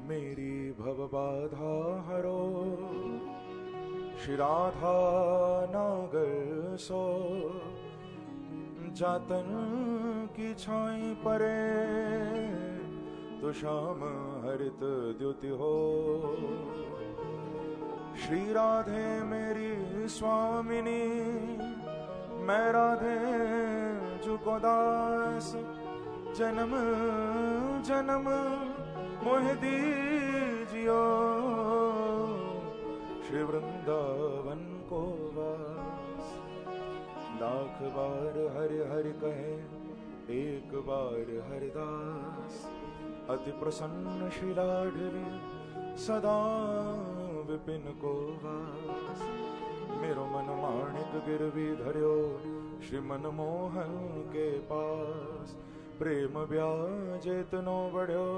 मेरी भवबाधा हरो, श्री राधा नागर सो, जातन की छाई परे, तो श्याम हरित द्युति हो। श्री राधे मेरी स्वामिनी, मैं राधे जुको दास, जन्म जन्म मोह दीजियो, श्री वृंदावन को वास। लाख बार हरि हरि कहे, एक बार हरिदास, अति प्रसन्न श्री लाडली, सदा विपिन को वास। मेरो मन माणिक गिरवी धर्यो, श्री मनमोहन के पास। प्रेम ब्याजे तनो बढ़्यो,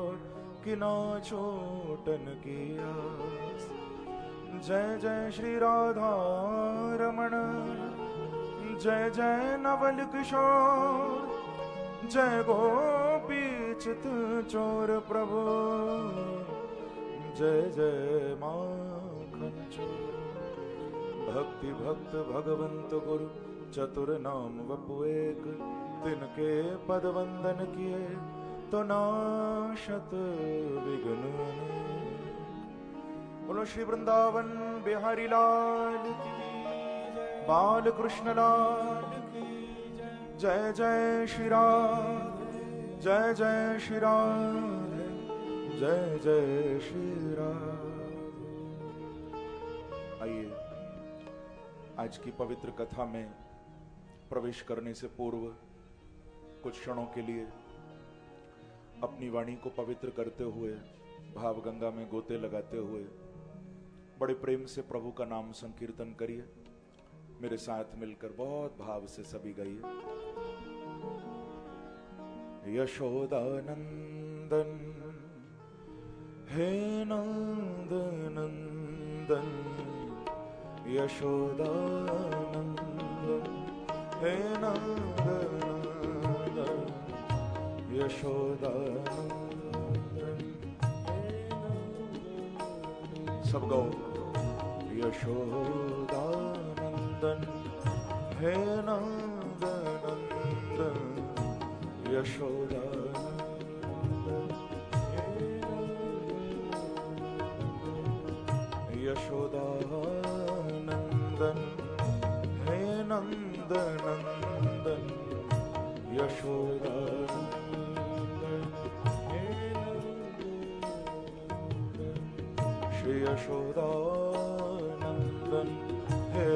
कि ना छोटन की आस। जय जय श्री राधा रमण, जय जय नवल किशोर, जय गोपी चित चोर प्रभु, जय जय माखन चोर। भक्ति भक्त भगवंत गुरु, चतुर नाम वपु एक, तिनके पद वंदन किए, तो नाशत विघ्न अनेक। बोलो श्री वृंदावन बिहारी लाल की, बाल कृष्ण लाल की जय। जय श्री राधे, जय जय श्री राधे, जय जय श्री राधे। आइए आज की पवित्र कथा में प्रवेश करने से पूर्व कुछ क्षणों के लिए अपनी वाणी को पवित्र करते हुए, भाव गंगा में गोते लगाते हुए बड़े प्रेम से प्रभु का नाम संकीर्तन करिए। मेरे साथ मिलकर बहुत भाव से सभी गाइए। यशोदा नंदन, हे नंद नंदन, यशोदा नंदन, हे नंद नंदन, यशोदा नंदन। सब गाओ। यशोदा नंदन, हे नंद नंदन, यशोदा नंदन, यशोदा नंदन, हे नंद नंदन, यशोदा नंदन, श्री यशोदा नंदन, हे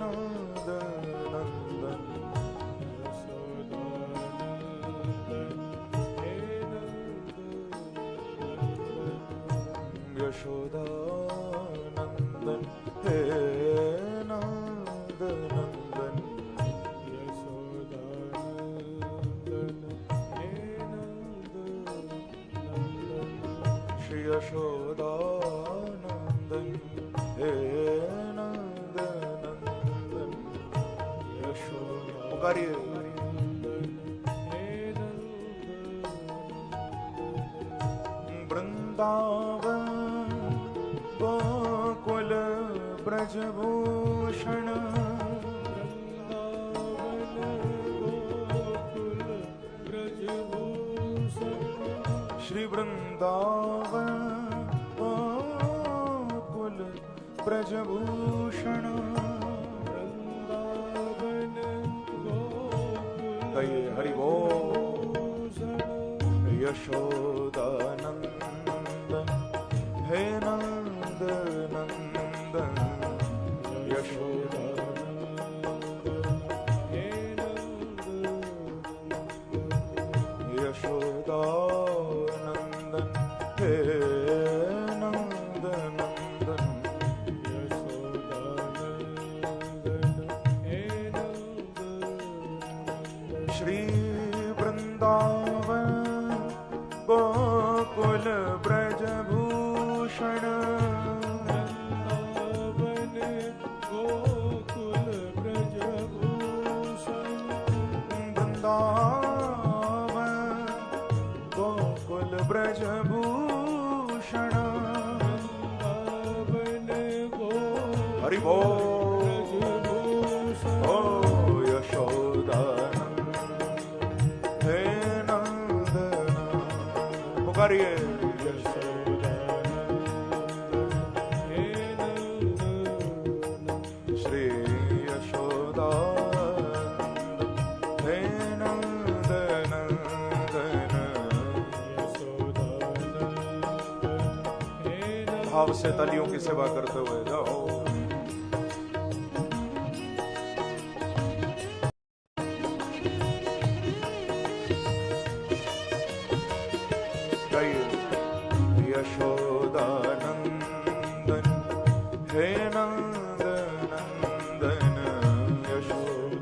नंद नंदन, यशोदा नंदन, हे यशोदा नंदन, हे नंद नंदन, यशोदा नंदन, हे नंद नंदन, श्री यशोदा नंदन, हे नंद नंदन, यशोदा। पुकारिए। वृंदावन गोकुल ब्रजभूषण, श्री वृंदावन गोकुल ब्रजभूषण, कहिए हरि बोल। यशोदा नंदन, हे नंद नंदन, यशोदा नंदन, हे नंद, यशोदा नंदन, हे नंद नंदन, यशोदा नंदन, हे नंद। श्री वृंदावन गोकुल ब्रजभूषण, वृंदावन गोकुल ब्रजभूषण, वृंदावन गोकुल ब्रजभूषण, हरि बोल। ओ यशोदानंद हे नंदन, पुकारिए श्री यशोदानंद हे नंदन भाव से तालियों की सेवा करते हुए जाओ। यशोदानंदन हे नंदनंदन यशोदानंदन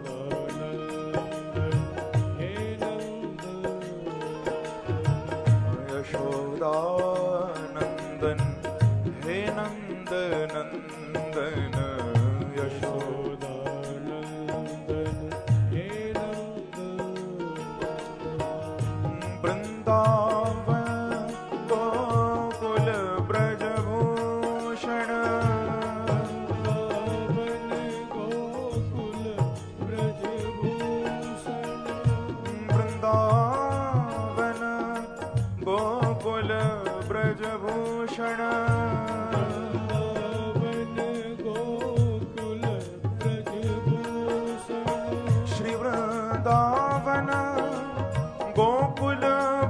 हे नंदनंदन यशोदानंदन हे वृंदावन गोकुल ब्रजभूषण वृंदावन गोकुल ब्रजभूषण श्री वृंदावन गोकुल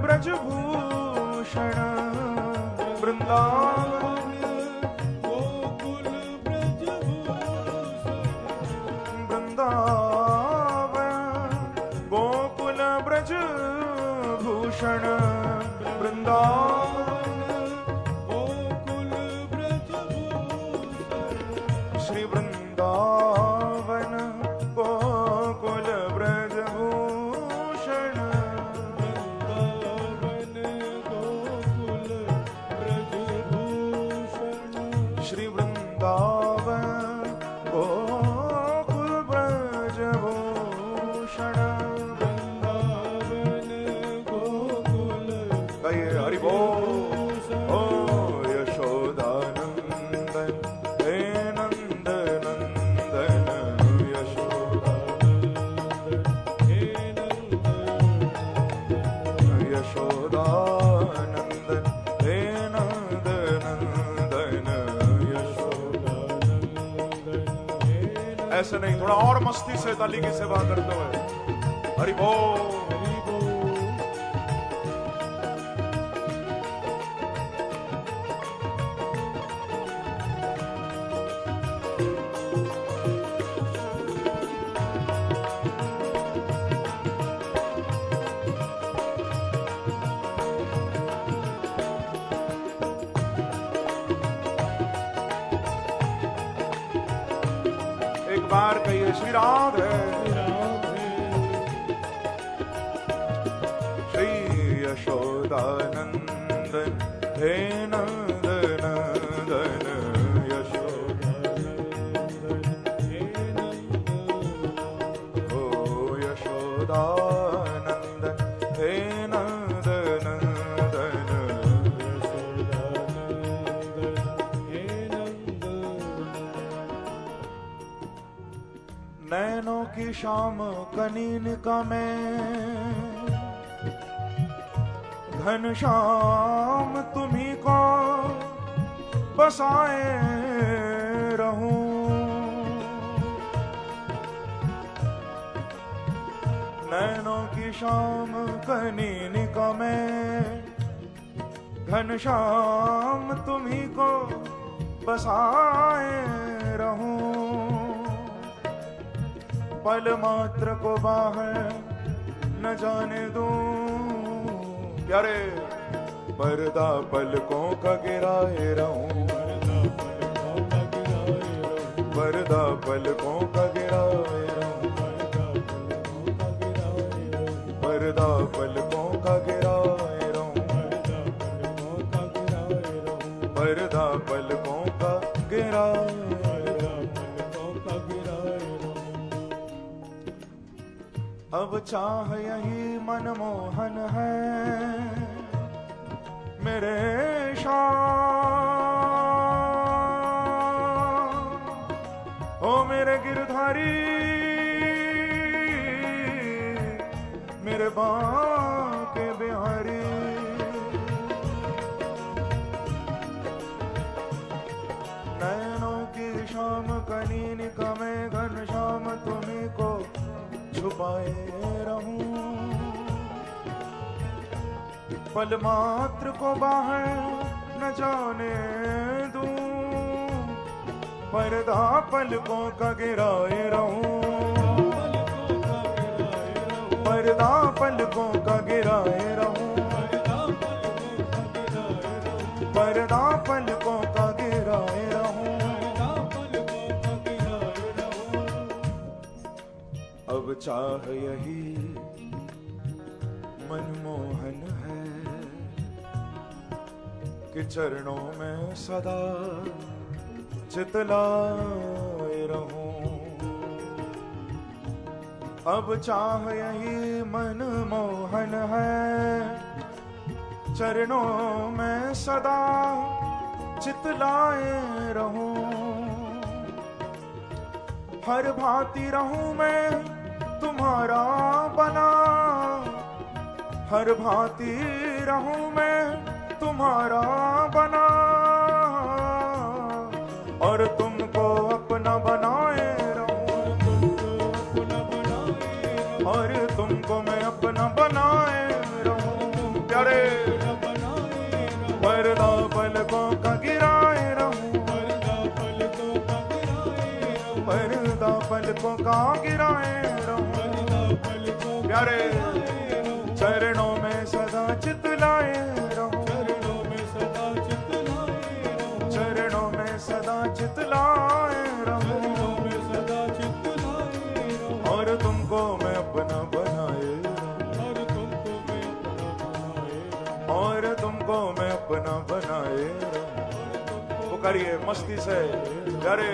ब्रजभूषण वृंदावन गोकुल ब्रजभूषण वृंदावन गोकुल ब्रजभूषण वृंदावन गोकुल ब्रजभूषण श्री वृंदावन गोकुल ब्रजभूषण वृंदावन गोकुल ब्रजभूषण श्री वृंदावन गोकुल ब्रजभूषण वृंदावन गोकुल हरि बोल। ओ यशोदानंदन हे नंदनंदन यशोदानंदन हे नंदन यशोदानंदन हे नंदनंदन यशोदानंदन हे ऐसे नहीं, थोड़ा और मस्ती से ताली की सेवा करते हुए हरि बोल। एक बार कहिए श्री राधे श्री यशोदानंदन हे नंदनंदन यशोदानंदन हे नंदन ओ यशोदानंदन हे नंदनंदन यशोदानंदन हे नैनों की शाम कनीनिका में घनश्याम तुम्ही को बसाए रहूं। नैनों की शाम कनीनिका में घनश्याम तुम्ही को बसाए रहूं। पल मात्र को बाहर न जाने दूं प्यारे, पर्दा पलकों का गिराए रहूं। पर्दा पलकों का गिराए रहूं। पर्दा पलकों का गिराए रहूं। पर्दा पलकों का गिराए अब चाह यही मनमोहन है मेरे श्याम। पाके बिहारी। नैनों की शाम कनीनिका में घनश्याम तुम्हीं को छुपाए रहूं। पल मात्र को बाहर न जाने दूं, पर्दा पलकों का गिराए रहूं। पर्दा पलकों का गिराए रहूं। पर्दा पलकों का गिराए रहूं। अब चाह यही मनमोहन है कि चरणों में सदा चितलाए रहूं। अब चाह यही मनमोहन है, चरणों में सदा चितलाए रहूं। हर भांति रहूं मैं तुम्हारा बना, हर भांति रहूं मैं तुम्हारा बना, और तुमको अपना बनाए रहूं। और तुमको मैं अपना बनाए रहूं। प्यारे पर्दा पलकों का गिराए रहूं। पर्दा पलकों का गिराए रहूं। प्यारे चरणों में सदा चितलाए रहूं। चरणों में सदा चितलाए रहूं। और तुमको मैं अपना बनाए, और तुमको मैं अपना बनाए। पुकारिए मस्ती से, प्यारे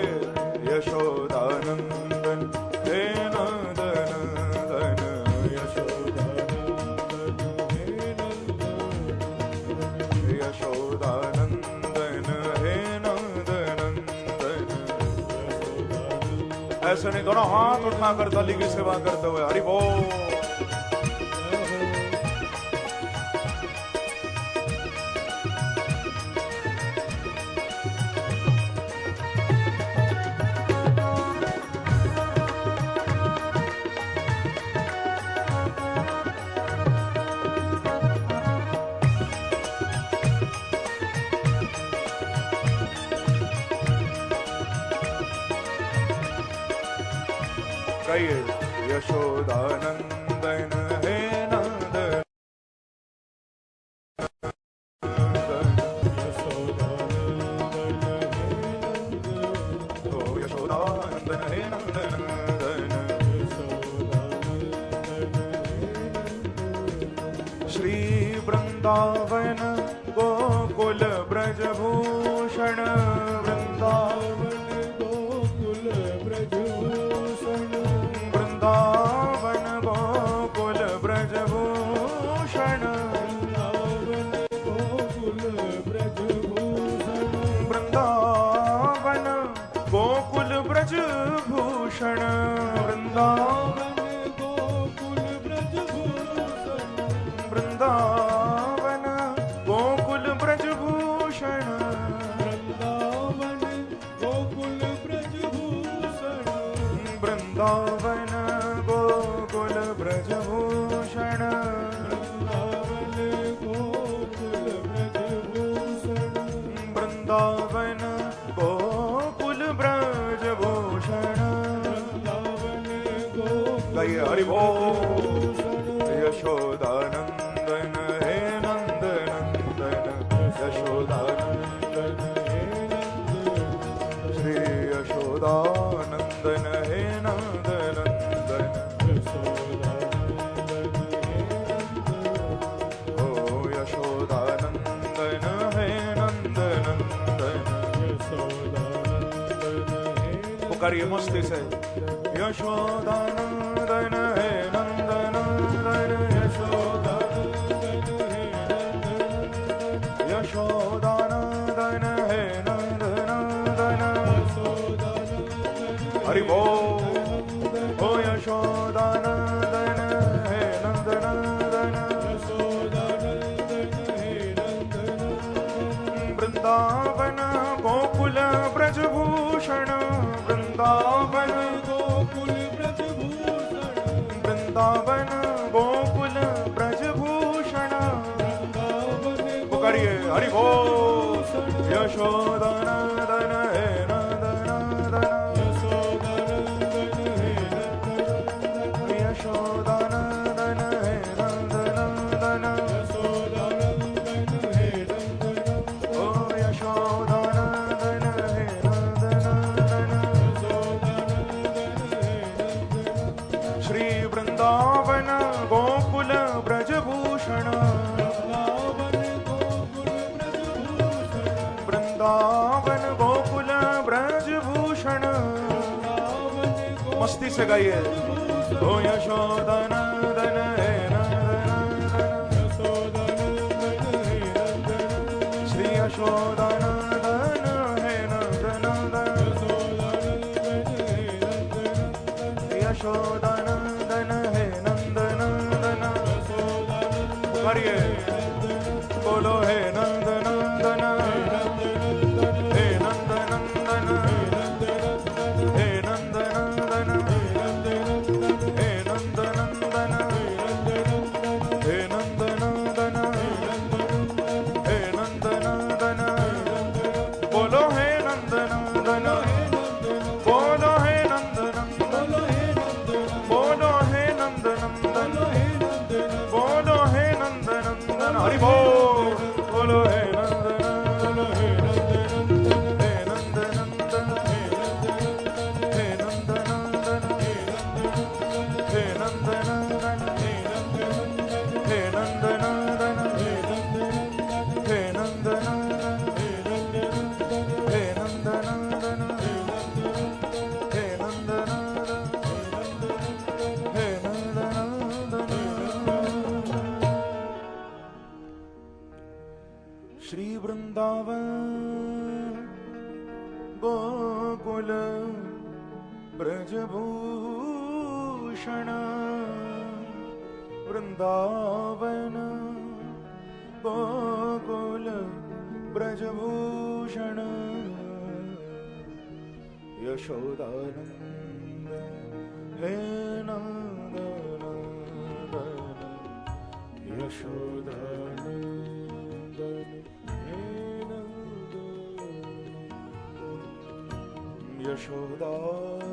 यशोदानंदन हे नंदन नंदन। यशोदानंदन हे नंदन नंदन। ऐसे नहीं, दोनों हाथ उठाकर ताली की सेवा करते हुए हरि बोल। कहिए यशोदानंदन हे नंदन। यशोदानंदन हे नंदन नंदन। श्री वृंदावन गोकुल ब्रजभूषण। वृंदावन गोकुल ब्रजभूषण। वृंदावन गोकुल ब्रजभूषण। वृंदावन गोकुल ब्रजभूषण। वृंदावन गोकुल ब्रजभूषण। वृंदावन गोकुल ब्रजभूषण। वृंदावन गोकुल ब्रजभूषण। वृंदावन गोकुल ब्रजभूषण। वृंदावन गोकुल ब्रजभूषण। गाइए हरि बोल। यशोदानंदन हे नंदनंदन। यशोदानंदन हे नंदन। श्री यशोदानंदन हे नंदनंदन। ओ यशोदानंदन हे नंदनंदन। पुकारिए मस्ती से, यशोदानंदन हे नंदनंदन। यशोदानंदन हे नंदनंदन। हरि बोल। ओ यशोदानंदन हे नंदनंदन। वृंदावन गोकुल ब्रजभूषण वृंदावन गोकुल ब्रजभूषण वृंदावन गोकुल ब्रजभूषण पुकारिए हरि बोल यशोदनंदन हे नंदनंदन यशोदनंदन हे नंदनंदन ओ यशोदनंदन हे नंदनंदन श्री वृंदावन गोकुल ब्रजभूषण वृंदावन गोकुल ब्रजभूषण मस्ती से गाइए ओ यशोदनंदन हे नंदनंदन श्री यशोदनंदन हे नंदनंदन यशोदनंदन हे नंदनंदन पुकारिए बोलो हे नंदनंदन हे नंदनंदन हे नंदनंदन हे नंदनंदन हे नंदनंदन हे नंदनंदन बोलो हे नंदनंदन बोलो हे नंदनंदन बोलो हे नंदनंदन बोलो हे नंदनंदन हरि बोल बोलो हे नंदनंदन हे नंदनंदन हे नंदनंदन हे नंदनंदन हे नंदनंदन हे नंदनंदन हे नंदनंदन हे नंदनंदन हे नंदनंदन श्री वृंदावन गोकुल ब्रजभूषण वृंदावन गोकुल ब्रजभूषण यशोदानंद हे नंदनंदन यशोदानंद हे नंदन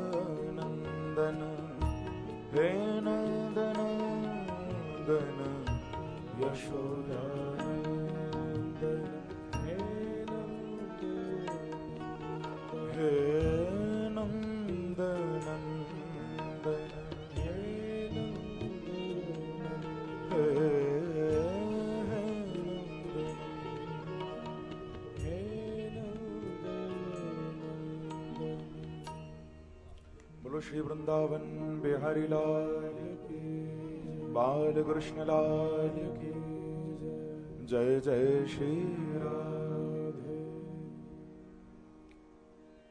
यशोदानंदन हे नंदनंदन यशोदानंदन हे नंदनंदन बोलो श्री वृंदावन बिहारी लाल की बाल कृष्ण लाल की जय जय श्री राम।